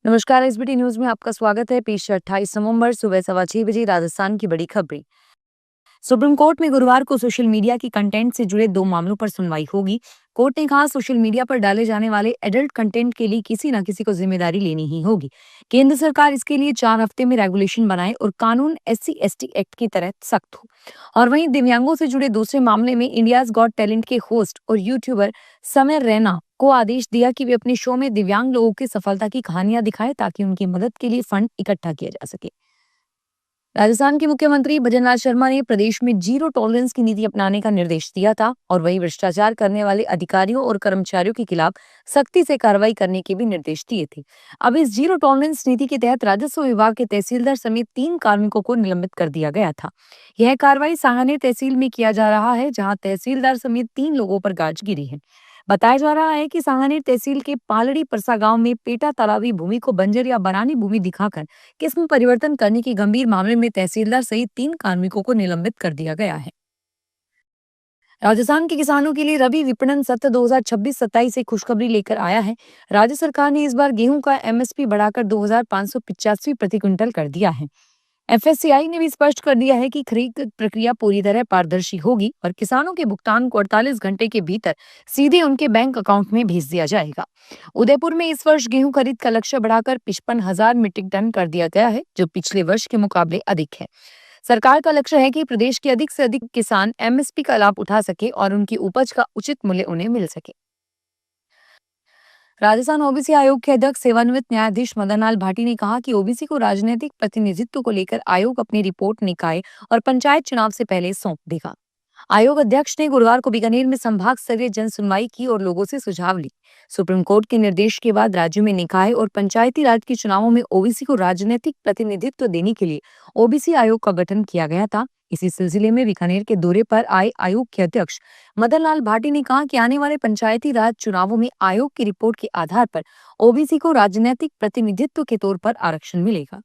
नमस्कार। SBT news में आपका स्वागत है। पेश है 28 नवंबर सुबह 6:15 राजस्थान की बड़ी खबरें। सुप्रीम कोर्ट में गुरुवार को सोशल मीडिया की कंटेंट से जुड़े 2 मामलों पर सुनवाई होगी। कोर्ट ने कहा, सोशल मीडिया पर डाले जाने वाले एडल्ट कंटेंट के लिए किसी न किसी को जिम्मेदारी लेनी ही होगी। केंद्र सरकार इसके लिए 4 हफ्ते में रेगुलेशन बनाए और कानून SC/ST एक्ट की तरह सख्त हो। और वहीं दिव्यांगों से जुड़े दूसरे मामले में इंडियाज गॉट टैलेंट के होस्ट और यूट्यूबर समय रैना को आदेश दिया कि वे अपने शो में दिव्यांग लोगों की सफलता की कहानियां दिखाएं ताकि उनकी मदद के लिए फंड इकट्ठा किया जा सके। राजस्थान के मुख्यमंत्री भजनलाल शर्मा ने प्रदेश में जीरो टॉलरेंस की नीति अपनाने का निर्देश दिया था और वही भ्रष्टाचार करने वाले अधिकारियों और कर्मचारियों के खिलाफ सख्ती से कार्रवाई करने के भी निर्देश दिए थे। अब इस जीरो टॉलरेंस नीति के तहत राजस्व विभाग के तहसीलदार समेत 3 कार्मिकों को निलंबित कर दिया गया था। यह कार्रवाई सांगानेर तहसील में किया जा रहा है, जहां तहसीलदार समेत 3 लोगों पर गाज गिरी है। बताया जा रहा है कि सांगानेर तहसील के पालड़ी परसा गांव में पेटा तालाबी भूमि को बंजर या बनानी भूमि दिखाकर किस्म परिवर्तन करने के गंभीर मामले में तहसीलदार सहित 3 कार्मिकों को निलंबित कर दिया गया है। राजस्थान के किसानों के लिए रबी विपणन सत्र 2026-27 से खुशखबरी लेकर आया है। राज्य सरकार ने इस बार गेहूं का MSP बढ़ाकर 2585 प्रति क्विंटल कर दिया है। FSCI ने भी स्पष्ट कर दिया है कि खरीद प्रक्रिया पूरी तरह पारदर्शी होगी और किसानों के भुगतान को 48 घंटे के भीतर सीधे उनके बैंक अकाउंट में भेज दिया जाएगा। उदयपुर में इस वर्ष गेहूं खरीद का लक्ष्य बढ़ाकर 55,000 मीट्रिक टन कर दिया गया है, जो पिछले वर्ष के मुकाबले अधिक है। सरकार का लक्ष्य है कि प्रदेश के अधिक से अधिक किसान MSP का लाभ उठा सके और उनकी उपज का उचित मूल्य उन्हें मिल सके। राजस्थान ओबीसी आयोग के अध्यक्ष सेवानिवृत्त न्यायाधीश मदन लाल भाटी ने कहा कि ओबीसी को राजनीतिक प्रतिनिधित्व को लेकर आयोग अपनी रिपोर्ट निकाय और पंचायत चुनाव से पहले सौंप देगा। आयोग अध्यक्ष ने गुरुवार को बीकानेर में संभाग स्तरीय जन सुनवाई की और लोगों से सुझाव ली। सुप्रीम कोर्ट के निर्देश के बाद राज्य में निकाय और पंचायती राज के चुनावों में ओबीसी को राजनीतिक प्रतिनिधित्व देने के लिए ओबीसी आयोग का गठन किया गया था। इसी सिलसिले में बीकानेर के दौरे पर आए आयोग के अध्यक्ष मदन लाल भाटी ने कहा कि आने वाले पंचायती राज चुनावों में आयोग की रिपोर्ट के आधार पर ओबीसी को राजनीतिक प्रतिनिधित्व के तौर पर आरक्षण मिलेगा।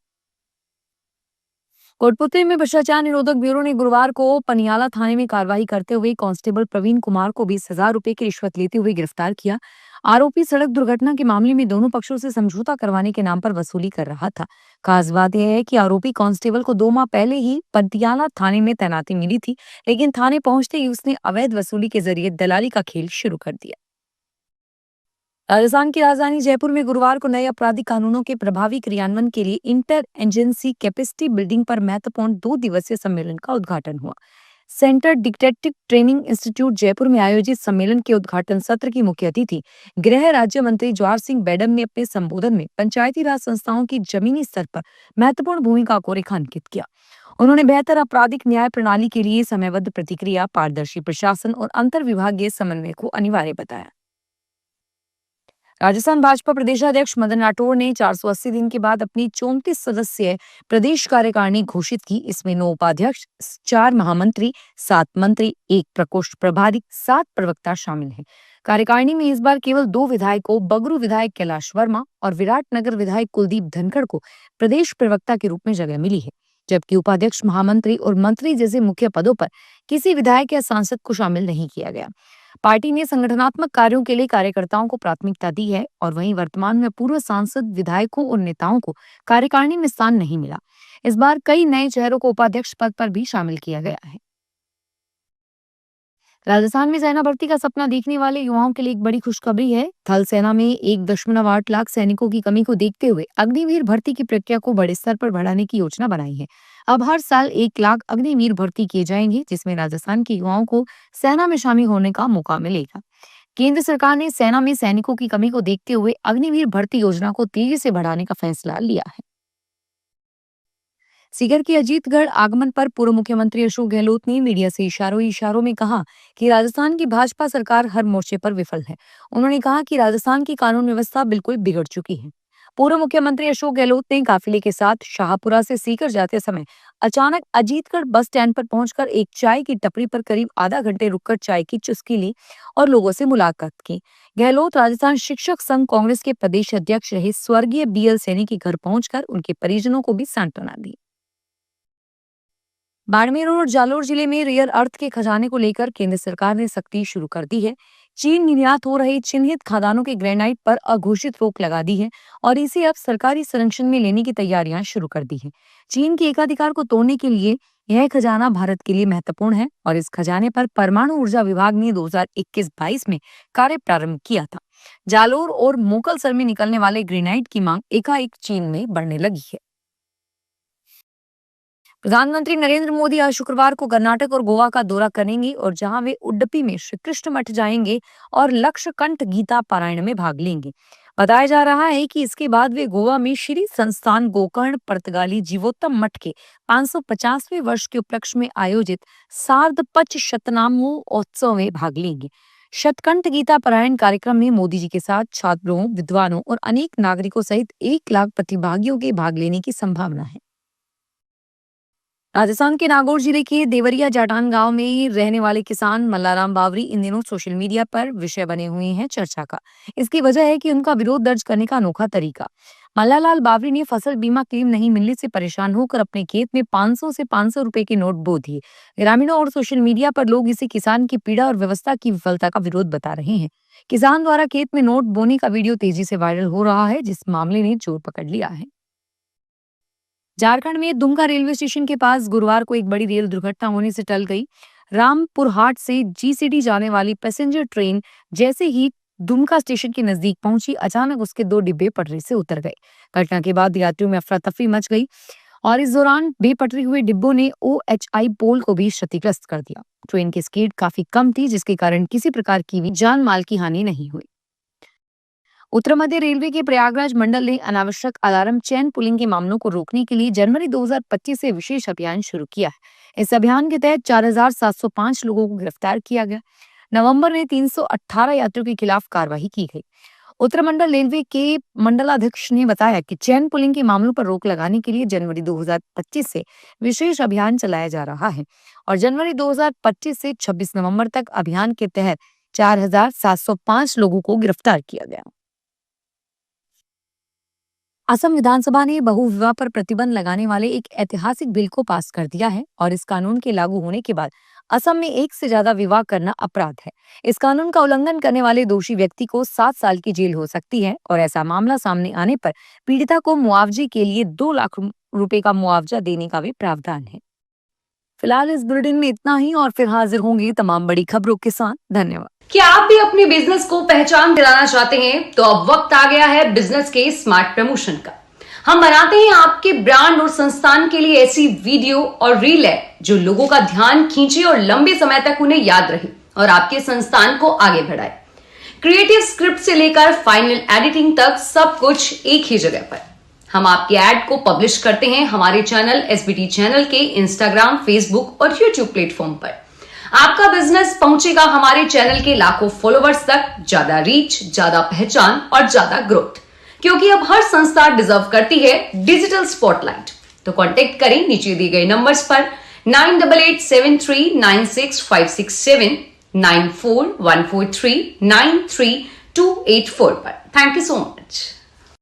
कोटपुतली में भ्रष्टाचार निरोधक ब्यूरो ने गुरुवार को पनियाला थाने में कार्रवाई करते हुए कांस्टेबल प्रवीण कुमार को 20,000 रुपए की रिश्वत लेते हुए गिरफ्तार किया। आरोपी सड़क दुर्घटना के मामले में दोनों पक्षों से समझौता करवाने के नाम पर वसूली कर रहा था। खास बात यह है कि आरोपी कांस्टेबल को 2 माह पहले ही पटियाला थाने में तैनाती मिली थी, लेकिन थाने पहुंचते ही उसने अवैध वसूली के जरिए दलाली का खेल शुरू कर दिया। राजस्थान की राजधानी जयपुर में गुरुवार को नए आपराधिक कानूनों के प्रभावी क्रियान्वयन के लिए इंटर एजेंसी कैपेसिटी बिल्डिंग पर महत्वपूर्ण 2 दिवसीय सम्मेलन का उद्घाटन हुआ। Centre detective training institute Jaipur में आयोजित सम्मेलन के उद्घाटन सत्र की मुख्य अतिथि गृह राज्य मंत्री जवाहर सिंह बेडम ने अपने संबोधन में पंचायती राज संस्थाओं की जमीनी स्तर पर महत्वपूर्ण भूमिका को रेखांकित किया। उन्होंने बेहतर आपराधिक न्याय प्रणाली के लिए समयबद्ध प्रतिक्रिया, पारदर्शी प्रशासन और अंतर विभागीय समन्वय को अनिवार्य बताया। राजस्थान भाजपा प्रदेशाध्यक्ष मदन राठौड़ ने 480 दिन के बाद अपनी 34 सदस्यीय प्रदेश कार्यकारिणी घोषित की। इसमें 9 उपाध्यक्ष, 4 महामंत्री, 7 मंत्री, 1 प्रकोष्ठ प्रभारी, 7 प्रवक्ता शामिल हैं। कार्यकारिणी में इस बार केवल 2 विधायकों, बगरू विधायक कैलाश वर्मा और विराटनगर विधायक कुलदीप धनखड़ को प्रदेश प्रवक्ता के रूप में जगह मिली है, जबकि उपाध्यक्ष, महामंत्री और मंत्री जैसे मुख्य पदों पर किसी विधायक या सांसद को शामिल नहीं किया गया। पार्टी ने संगठनात्मक कार्यों के लिए कार्यकर्ताओं को प्राथमिकता दी है और वहीं वर्तमान में पूर्व सांसद, विधायकों और नेताओं को कार्यकारिणी में स्थान नहीं मिला। इस बार कई नए चेहरों को उपाध्यक्ष पद पर भी शामिल किया गया है। राजस्थान में सेना भर्ती का सपना देखने वाले युवाओं के लिए एक बड़ी खुशखबरी है। थल सेना में 1.8 लाख सैनिकों की कमी को देखते हुए अग्निवीर भर्ती की प्रक्रिया को बड़े स्तर पर बढ़ाने की योजना बनाई है। अब हर साल 1 लाख अग्निवीर भर्ती किए जाएंगे, जिसमें राजस्थान के युवाओं को सेना में शामिल होने का मौका मिलेगा। केंद्र सरकार ने सेना में सैनिकों की कमी को देखते हुए अग्निवीर भर्ती योजना को तेजी से बढ़ाने का फैसला लिया है। सीकर के अजीतगढ़ आगमन पर पूर्व मुख्यमंत्री अशोक गहलोत ने मीडिया से इशारों इशारों में कहा कि राजस्थान की भाजपा सरकार हर मोर्चे पर विफल है। उन्होंने कहा कि राजस्थान की कानून व्यवस्था बिल्कुल बिगड़ चुकी है। पूर्व मुख्यमंत्री अशोक गहलोत ने काफिले के साथ शाहपुरा से सीकर जाते समय अचानक अजीतगढ़ बस स्टैंड पर पहुंचकर एक चाय की टपरी पर करीब आधा घंटे रुककर चाय की चुस्की ली और लोगों से मुलाकात की। गहलोत राजस्थान शिक्षक संघ कांग्रेस के प्रदेश अध्यक्ष रहे स्वर्गीय BL सैनी के घर पहुंचकर उनके परिजनों को भी सांत्वना दी। बाड़मेर और जालोर जिले में रेयर अर्थ के खजाने को लेकर केंद्र सरकार ने सख्ती शुरू कर दी है। चीन निर्यात हो रहे चिन्हित खदानों के ग्रेनाइट पर अघोषित रोक लगा दी है और इसे अब सरकारी संरक्षण में लेने की तैयारियां शुरू कर दी है। चीन के एकाधिकार को तोड़ने के लिए यह खजाना भारत के लिए महत्वपूर्ण है और इस खजाने पर परमाणु ऊर्जा विभाग ने 2021-22 में कार्य प्रारंभ किया था। जालोर और मोकलसर में निकलने वाले ग्रेनाइट की मांग एकाएक चीन में बढ़ने लगी है। प्रधानमंत्री नरेंद्र मोदी आज शुक्रवार को कर्नाटक और गोवा का दौरा करेंगे और जहां वे उडुपी में श्री कृष्ण मठ जाएंगे और लक्षकंठ गीता पारायण में भाग लेंगे। बताया जा रहा है कि इसके बाद वे गोवा में श्री संस्थान गोकर्ण पर्तगाली जीवोत्तम मठ के 550वें वर्ष के उपलक्ष्य में आयोजित सार्ध पच शतनामोत्सव में भाग लेंगे। शतकंठ गीता पारायण कार्यक्रम में मोदी जी के साथ छात्रों, विद्वानों और अनेक नागरिकों सहित 1 लाख प्रतिभागियों के भाग लेने की संभावना है। राजस्थान के नागौर जिले के देवरिया जाटान गांव में रहने वाले किसान मल्लाराम बावरी इन दिनों सोशल मीडिया पर विषय बने हुए हैं चर्चा का। इसकी वजह है कि उनका विरोध दर्ज करने का अनोखा तरीका। मल्लालाल बावरी ने फसल बीमा क्लेम नहीं मिलने से परेशान होकर अपने खेत में 500 से 500 रुपए के नोट बो दिए। ग्रामीणों और सोशल मीडिया पर लोग इसे किसान की पीड़ा और व्यवस्था की विफलता का विरोध बता रहे हैं। किसान द्वारा खेत में नोट बोने का वीडियो तेजी से वायरल हो रहा है, जिस मामले ने जोर पकड़ लिया है। झारखंड में दुमका रेलवे स्टेशन के पास गुरुवार को एक बड़ी रेल दुर्घटना होने से टल गई। रामपुरहाट से जीसीडी जाने वाली पैसेंजर ट्रेन जैसे ही दुमका स्टेशन के नजदीक पहुंची, अचानक उसके 2 डिब्बे पटरी से उतर गए। घटना के बाद यात्रियों में अफरा तफरी मच गई और इस दौरान बेपटरी हुए डिब्बों ने ओएचआई पोल को भी क्षतिग्रस्त कर दिया। ट्रेन की स्पीड काफी कम थी, जिसके कारण किसी प्रकार की भी जान माल की हानि नहीं हुई। उत्तर मध्य रेलवे के प्रयागराज मंडल ने अनावश्यक अलार्म चेन पुलिंग के मामलों को रोकने के लिए जनवरी 2025 से विशेष अभियान शुरू किया है। इस अभियान के तहत 4705 लोगों को गिरफ्तार किया गया। नवंबर में 318 यात्रियों के खिलाफ कार्रवाई की गई। उत्तर मंडल रेलवे के मंडलाध्यक्ष ने बताया कि चेन पुलिंग के मामलों पर रोक लगाने के लिए जनवरी 2025 से विशेष अभियान चलाया जा रहा है और जनवरी 2025 से 26 नवंबर तक अभियान के तहत 4705 लोगों को गिरफ्तार किया गया। असम विधानसभा ने बहुविवाह पर प्रतिबंध लगाने वाले एक ऐतिहासिक बिल को पास कर दिया है और इस कानून के लागू होने के बाद असम में 1 से ज्यादा विवाह करना अपराध है। इस कानून का उल्लंघन करने वाले दोषी व्यक्ति को 7 साल की जेल हो सकती है और ऐसा मामला सामने आने पर पीड़िता को मुआवजे के लिए 2 लाख रुपए का मुआवजा देने का भी प्रावधान है। फिलहाल इस बुलेटिन में इतना ही और फिर हाजिर होंगे तमाम बड़ी खबरों के साथ। धन्यवाद। क्या आप भी अपने बिजनेस को पहचान दिलाना चाहते हैं? तो अब वक्त आ गया है बिजनेस के स्मार्ट प्रमोशन का। हम बनाते हैं आपके ब्रांड और संस्थान के लिए ऐसी वीडियो और रील ऐप जो लोगों का ध्यान खींचे और लंबे समय तक उन्हें याद रहे और आपके संस्थान को आगे बढ़ाए। क्रिएटिव स्क्रिप्ट से लेकर फाइनल एडिटिंग तक सब कुछ एक ही जगह पर। हम आपके ऐड को पब्लिश करते हैं हमारे चैनल एसबीटी चैनल के इंस्टाग्राम, फेसबुक और यूट्यूब प्लेटफॉर्म पर। आपका बिजनेस पहुंचेगा हमारे चैनल के लाखों फॉलोवर्स तक, ज्यादा रीच, ज्यादा पहचान और ज्यादा ग्रोथ, क्योंकि अब हर संस्था डिजर्व करती है डिजिटल स्पॉटलाइट। तो कांटेक्ट करें नीचे दिए गए नंबर्स पर 9887396567, 9414393284 पर। Thank you so much.